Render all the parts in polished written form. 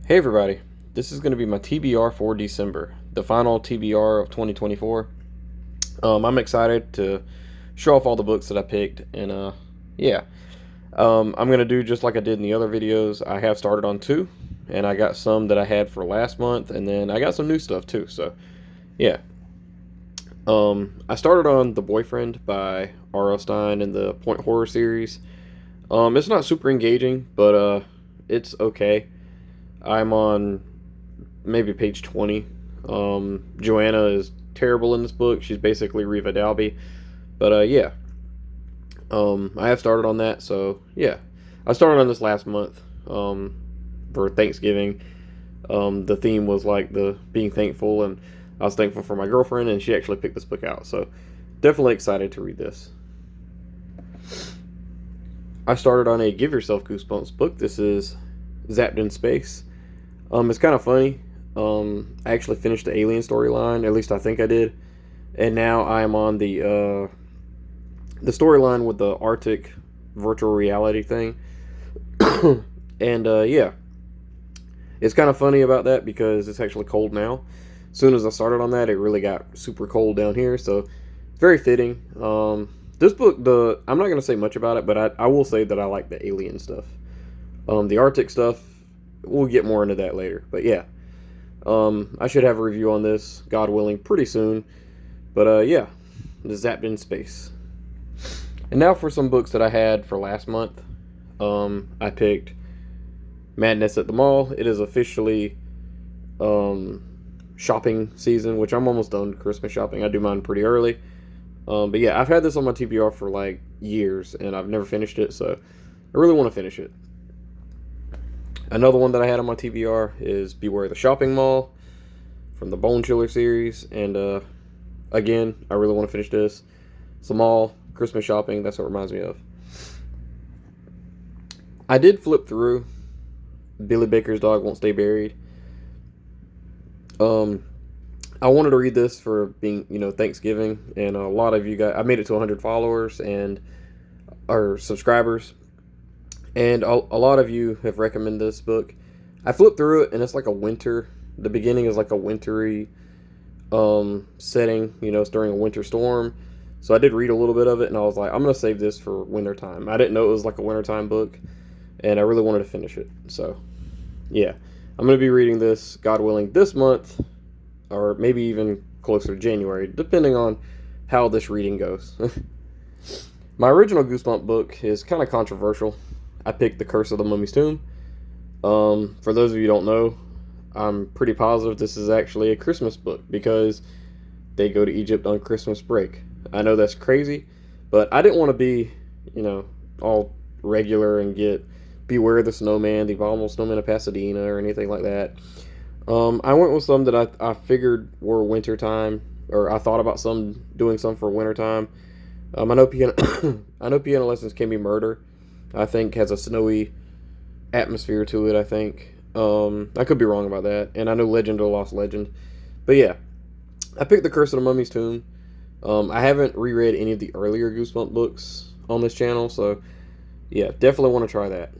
Hey everybody, this is going to be my TBR for December, the final TBR of 2024. I'm excited to show off all the books that I picked, and yeah, I'm going to do just like I did in the other videos. I have started on two, and I got some that I had for last month, and then I got some new stuff too. So yeah, I started on The Boyfriend by R.L. Stine in the Point Horror series. It's not super engaging, but it's okay. I'm on maybe page 20. Joanna is terrible in this book. She's basically Reva Dalby. But yeah, I have started on that. So yeah, I started on this last month for Thanksgiving. The theme was like the being thankful, and I was thankful for my girlfriend, and she actually picked this book out. So definitely excited to read this. I started on a Give Yourself Goosebumps book. This is Zapped in Space. It's kind of funny. I actually finished the Alien storyline, at least I think I did, and now I'm on the storyline with the Arctic virtual reality thing, and yeah, it's kind of funny about that because it's actually cold now. As soon as I started on that, it really got super cold down here, so it's very fitting. This book, I'm not gonna say much about it, but I will say that I like the alien stuff. The Arctic stuff, we'll get more into that later, but yeah. I should have a review on this, God willing, pretty soon. But yeah, the Zapped in Space. And now for some books that I had for last month. I picked Madness at the Mall. It is officially um, shopping season, which I'm almost done Christmas shopping. I do mine pretty early. But yeah, I've had this on my TBR for like years, and I've never finished it, so I really want to finish it. Another one that I had on my TBR is Beware the Shopping Mall from the Bone Chiller series. And again, I really want to finish this. It's a mall, Christmas shopping, that's what it reminds me of. I did flip through Billy Baker's Dog Won't Stay Buried. I wanted to read this for being, Thanksgiving. And a lot of you guys, I made it to 100 followers and or subscribers. And a lot of you have recommended this book. I flipped through it, and it's like a winter. The beginning is like a wintry setting. It's during a winter storm. So I did read a little bit of it, and I was like, I'm going to save this for wintertime. I didn't know it was like a wintertime book, and I really wanted to finish it. So, yeah. I'm going to be reading this, God willing, this month, or maybe even closer to January, depending on how this reading goes. My original Goosebump book is kind of controversial. I picked The Curse of the Mummy's Tomb. For those of you who don't know, I'm pretty positive this is actually a Christmas book because they go to Egypt on Christmas break. I know that's crazy, but I didn't want to be, all regular and get Beware the Snowman, The Abominable Snowman of Pasadena, or anything like that. I went with some that I figured were wintertime, or I thought about doing some for wintertime. I know I know Piano Lessons Can Be Murder. I think has a snowy atmosphere to it. I think I could be wrong about that, and I know Legend of the Lost Legend, but yeah, I picked The Curse of the Mummy's Tomb. I haven't reread any of the earlier Goosebump books on this channel, so yeah, definitely want to try that.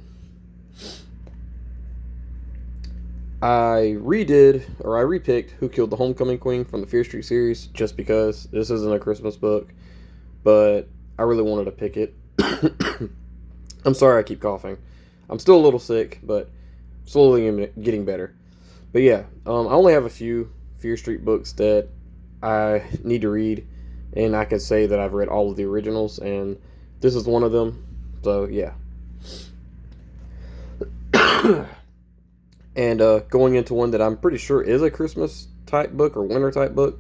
I repicked Who Killed the Homecoming Queen from the Fear Street series just because this isn't a Christmas book, but I really wanted to pick it. I'm sorry I keep coughing. I'm still a little sick, but slowly getting better. But yeah, I only have a few Fear Street books that I need to read, and I can say that I've read all of the originals, and this is one of them. So yeah. And going into one that I'm pretty sure is a Christmas type book or winter type book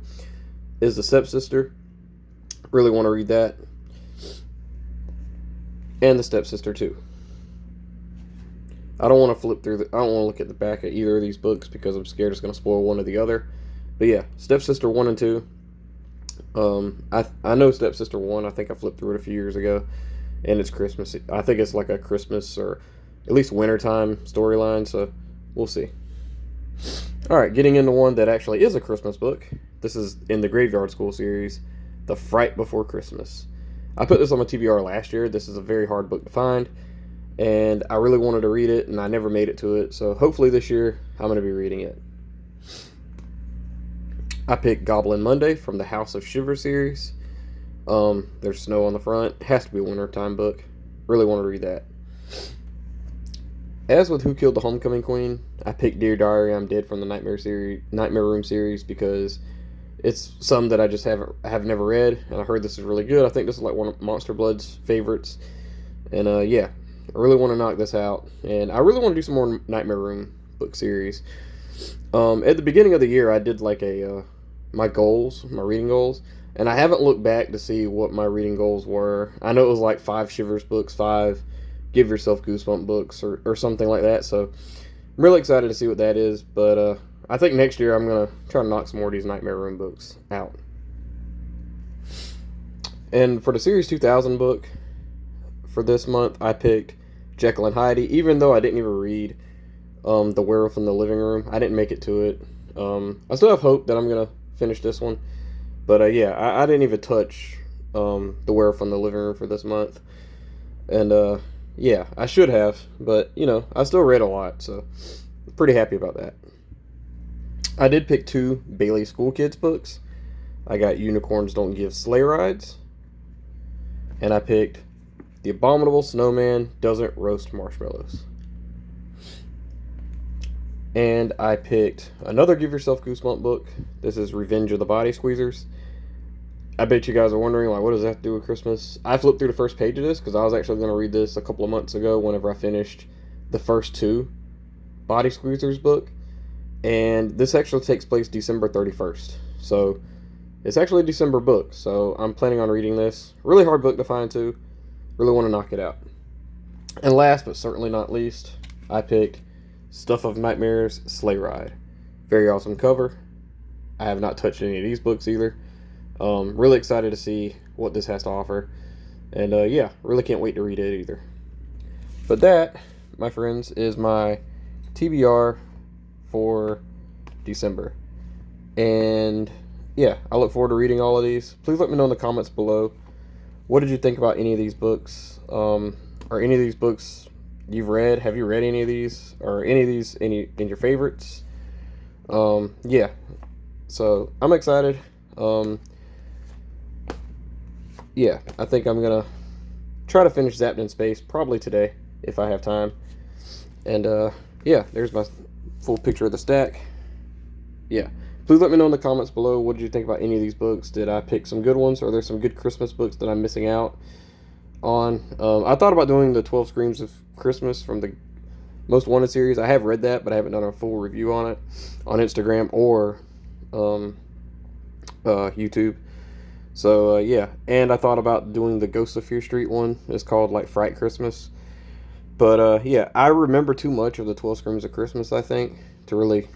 is The Stepsister. Really want to read that. And The Stepsister too. I don't want to flip through I don't want to look at the back of either of these books because I'm scared it's going to spoil one or the other. But yeah, Stepsister 1 and 2. I know Stepsister 1. I think I flipped through it a few years ago, and it's Christmas. I think it's like a Christmas or at least wintertime storyline, so we'll see. Alright, getting into one that actually is a Christmas book. This is in the Graveyard School series, The Fright Before Christmas. I put this on my TBR last year. This is a very hard book to find. and I really wanted to read it, and I never made it to it. So hopefully this year I'm going to be reading it. I picked Goblin Monday from the House of Shiver series. There's snow on the front. It has to be a wintertime book. Really want to read that. As with Who Killed the Homecoming Queen, I picked Dear Diary, I'm Dead from the Nightmare Room series, because it's some that I have never read, and I heard this is really good. I think this is like one of Monster Blood's favorites, and yeah, I really want to knock this out, and I really want to do some more Nightmare Room book series. At the beginning of the year, I did like my reading goals, and I haven't looked back to see what my reading goals were. I know it was like 5 Shivers books, 5 Give Yourself Goosebump books, or something like that. So I'm really excited to see what that is. But I think next year I'm going to try to knock some more of these Nightmare Room books out. And for the Series 2000 book for this month, I picked Jekyll and Hyde, even though I didn't even read The Werewolf in the Living Room. I didn't make it to it. I still have hope that I'm going to finish this one. But yeah, I didn't even touch The Werewolf in the Living Room for this month. And yeah, I should have, but I still read a lot, so I'm pretty happy about that. I did pick 2 Bailey School Kids books. I got Unicorns Don't Give Sleigh Rides, and I picked The Abominable Snowman Doesn't Roast Marshmallows. And I picked another Give Yourself Goosebump book. This is Revenge of the Body Squeezers. I bet you guys are wondering, like, what does that have to do with Christmas? I flipped through the first page of this because I was actually going to read this a couple of months ago whenever I finished the first 2 Body Squeezers book. And this actually takes place December 31st. So it's actually a December book. So I'm planning on reading this. Really hard book to find, too. Really want to knock it out. And last but certainly not least, I picked Stuff of Nightmares Sleigh Ride. Very awesome cover. I have not touched any of these books either. Really excited to see what this has to offer. And yeah, really can't wait to read it either. But that, my friends, is my TBR for December. And yeah, I look forward to reading all of these. Please let me know in the comments below. What did you think about any of these books? Are any of these books you've read? Have you read any of these? Or any of these in your favorites? Yeah. So I'm excited. Yeah, I think I'm gonna try to finish Zapped in Space probably today if I have time. And yeah, there's my full picture of the stack. Yeah, please let me know in the comments below, what did you think about any of these books? Did I pick some good ones? Are there some good Christmas books that I'm missing out on? I thought about doing the 12 Screams of Christmas from the Most Wanted series. I have read that, but I haven't done a full review on it on Instagram or YouTube. So yeah, and I thought about doing the Ghosts of Fear Street one. It's called like Fright Christmas. But yeah, I remember too much of the 12 Screams of Christmas, I think, to really,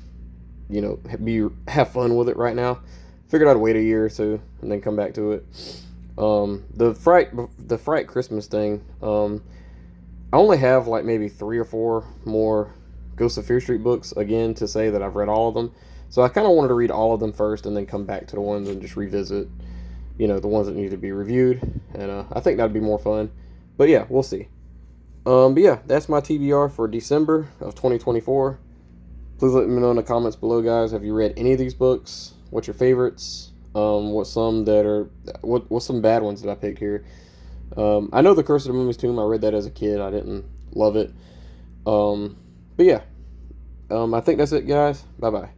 have fun with it right now. Figured I'd wait a year or two and then come back to it. The Fright Christmas thing, I only have like maybe 3 or 4 more Ghosts of Fear Street books again to say that I've read all of them. So I kind of wanted to read all of them first and then come back to the ones and just revisit, the ones that need to be reviewed. And I think that'd be more fun. But yeah, we'll see. But yeah, that's my TBR for December of 2024. Please let me know in the comments below, guys. Have you read any of these books? What's your favorites? What's some bad ones that I picked here? I know The Curse of the Mummy's Tomb. I read that as a kid. I didn't love it. But yeah, I think that's it, guys. Bye bye.